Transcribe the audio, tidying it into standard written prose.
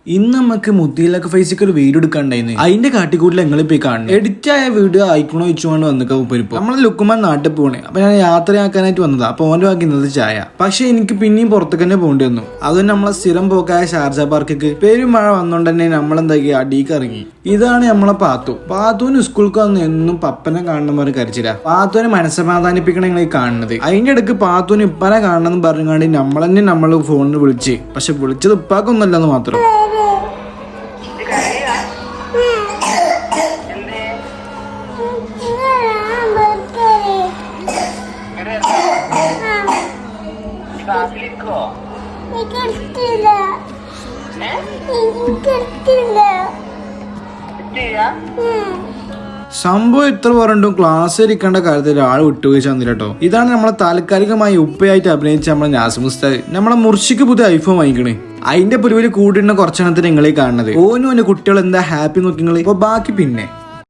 ഇന്ന് നമുക്ക് മുത്തിയിലൊക്കെ ഫേസിക്ക് ഒരു വീഡിയോ എടുക്കാണ്ടായിരുന്നു. അതിന്റെ കാട്ടിക്കൂട്ടിൽ എങ്ങനെ പോയി കാണും. എഡിറ്റ് ആയ വീഡിയോ ആയിക്കണോ വെച്ചുകൊണ്ട് വന്നിട്ട് ഉപ്പരിപ്പോ നമ്മളെ ലുക്കുമാൻ നാട്ടിൽ പോണേ. അപ്പൊ ഞാൻ യാത്രയാക്കാനായിട്ട് വന്നതാ. അപ്പൊ ഓന്റെ ബാക്കി ഇന്നത്തെ ചായ. പക്ഷെ എനിക്ക് പിന്നെയും പുറത്തേക്ക് തന്നെ പോകേണ്ടി വന്നു. അതും നമ്മളെ സ്ഥിരം പോക്കായ ഷാർജ പാർക്കിക്ക് പെരും മഴ വന്നോണ്ട് തന്നെ നമ്മളെന്താക്കി അടിക്ക് ഇറങ്ങി. ഇതാണ് നമ്മളെ പാത്തുവിന് സ്കൂൾക്ക് വന്ന് എന്നും പപ്പനെ കാണുന്നവർ കരച്ചില്ല. പാത്തുവിനെ മനസ്സമാധാനിപ്പിക്കണ നിങ്ങൾ കാണുന്നത്. അതിന്റെ ഇടയ്ക്ക് പാത്തുവിന് ഇപ്പനെ കാണണമെന്ന് പറഞ്ഞാണ്ട് നമ്മളെന്നെ നമ്മള് ഫോണിൽ വിളിച്ച്. പക്ഷെ വിളിച്ചത് ഇപ്പാക്കൊന്നല്ലെന്ന് മാത്രം. സംഭവം ഇത്ര പറഞ്ഞിട്ടും ക്ലാസ് ഇരിക്കേണ്ട കാര്യത്തിൽ ഒരാൾ വിട്ടുവീഴ്ച വന്നിട്ടോ. ഇതാണ് നമ്മളെ താൽക്കാലികമായി ഉപ്പയായിട്ട് അഭിനയിച്ച നമ്മളെ നാസിം ഉസ്താദ്. നമ്മളെ മുർഷിക്ക് പുതിയ ഐഫോൺ വാങ്ങിക്കണേ. അതിന്റെ പുരുവിൽ കൂടിയിരുന്ന കുറച്ചെണ്ണത്തിന് നിങ്ങളെ കാണുന്നത്. ഓനും കുട്ടികൾ എന്താ ഹാപ്പി നോക്കി. ബാക്കി പിന്നെ